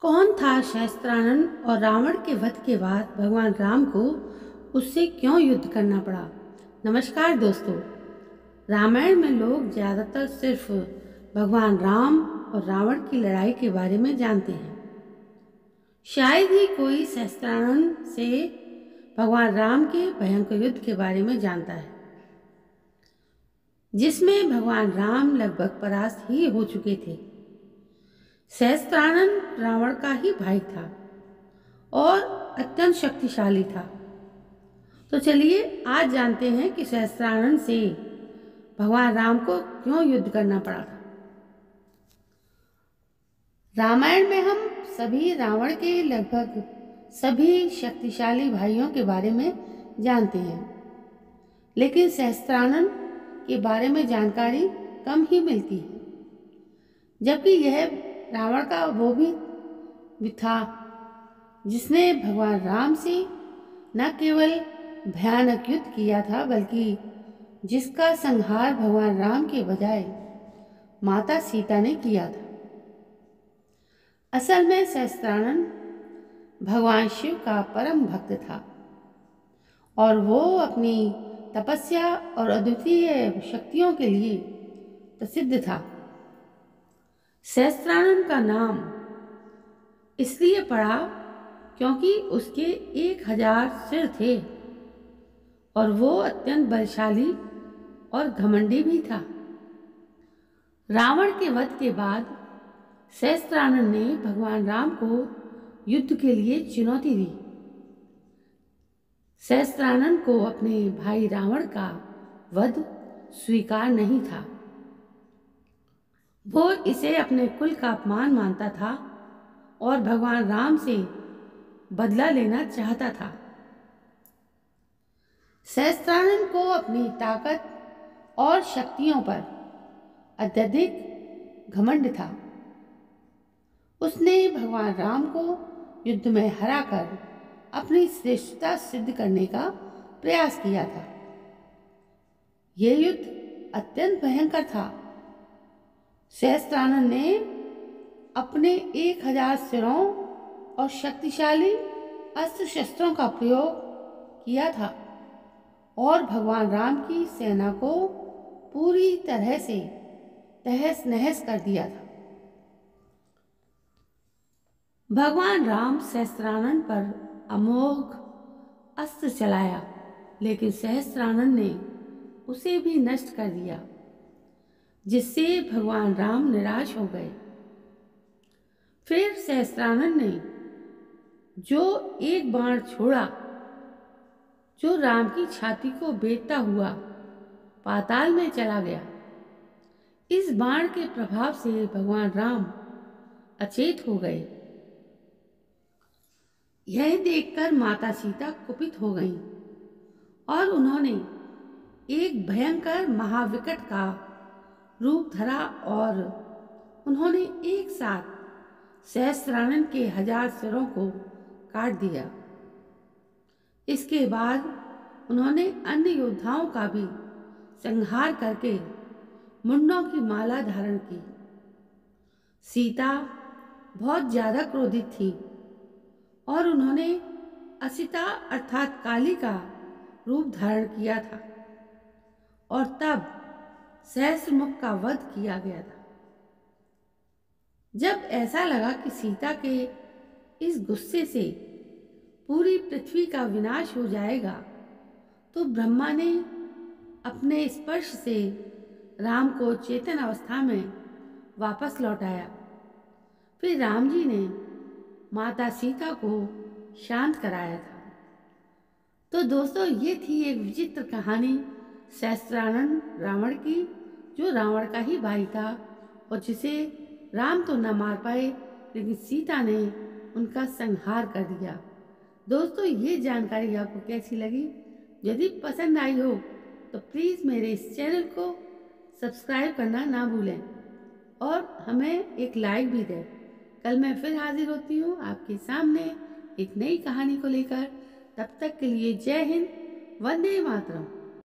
कौन था सहस्त्रानन और रावण के वध के बाद भगवान राम को उससे क्यों युद्ध करना पड़ा। नमस्कार दोस्तों, रामायण में लोग ज़्यादातर सिर्फ भगवान राम और रावण की लड़ाई के बारे में जानते हैं। शायद ही कोई सहस्त्रानन से भगवान राम के भयंकर युद्ध के बारे में जानता है, जिसमें भगवान राम लगभग परास्त ही हो चुके थे। सहस्त्रानन रावण का ही भाई था और अत्यंत शक्तिशाली था। तो चलिए आज जानते हैं कि सहस्त्रानन से भगवान राम को क्यों युद्ध करना पड़ा था। रामायण में हम सभी रावण के लगभग सभी शक्तिशाली भाइयों के बारे में जानते हैं, लेकिन सहस्त्रानन के बारे में जानकारी कम ही मिलती है, जबकि यह रावण का वो भी था जिसने भगवान राम से न केवल भयानक युद्ध किया था, बल्कि जिसका संहार भगवान राम के बजाय माता सीता ने किया था। असल में सहस्त्रानन भगवान शिव का परम भक्त था और वो अपनी तपस्या और अद्वितीय शक्तियों के लिए प्रसिद्ध था। सहस्त्रानन का नाम इसलिए पड़ा क्योंकि उसके 1000 सिर थे और वो अत्यंत बलशाली और घमंडी भी था। रावण के वध के बाद सहस्त्रानन ने भगवान राम को युद्ध के लिए चुनौती दी। सहस्त्रानन को अपने भाई रावण का वध स्वीकार नहीं था। वो इसे अपने कुल का अपमान मानता था और भगवान राम से बदला लेना चाहता था। सहस्त्रानन को अपनी ताकत और शक्तियों पर अत्यधिक घमंड था। उसने भगवान राम को युद्ध में हराकर अपनी श्रेष्ठता सिद्ध करने का प्रयास किया था। यह युद्ध अत्यंत भयंकर था। सहस्त्रानन ने अपने 1000 सिरों और शक्तिशाली अस्त्र शस्त्रों का प्रयोग किया था और भगवान राम की सेना को पूरी तरह से तहस नहस कर दिया था। भगवान राम सहस्त्रानन पर अमोघ अस्त्र चलाया, लेकिन सहस्त्रानन ने उसे भी नष्ट कर दिया, जिससे भगवान राम निराश हो गए। फिर सहस्त्रानन ने जो एक बाण छोड़ा, जो राम की छाती को बेधता हुआ पाताल में चला गया। इस बाण के प्रभाव से भगवान राम अचेत हो गए। यह देखकर माता सीता कुपित हो गईं और उन्होंने एक भयंकर महाविकट का रूप धरा और उन्होंने एक साथ सहस्त्रानन के 1000 सिरों को काट दिया। इसके बाद उन्होंने अन्य योद्धाओं का भी संहार करके मुंडों की माला धारण की। सीता बहुत ज्यादा क्रोधित थी और उन्होंने असिता अर्थात काली का रूप धारण किया था और तब सहस्त्रमुख का वध किया गया था। जब ऐसा लगा कि सीता के इस गुस्से से पूरी पृथ्वी का विनाश हो जाएगा, तो ब्रह्मा ने अपने स्पर्श से राम को चेतन अवस्था में वापस लौटाया। फिर राम जी ने माता सीता को शांत कराया था। तो दोस्तों, ये थी एक विचित्र कहानी सहस्त्रानन रावण की, जो रावण का ही भाई था और जिसे राम तो न मार पाए, लेकिन सीता ने उनका संहार कर दिया। दोस्तों, ये जानकारी आपको कैसी लगी? यदि पसंद आई हो तो प्लीज़ मेरे इस चैनल को सब्सक्राइब करना ना भूलें और हमें एक लाइक भी दें। कल मैं फिर हाजिर होती हूँ आपके सामने एक नई कहानी को लेकर। तब तक के लिए जय हिंद, वंदे मातरम।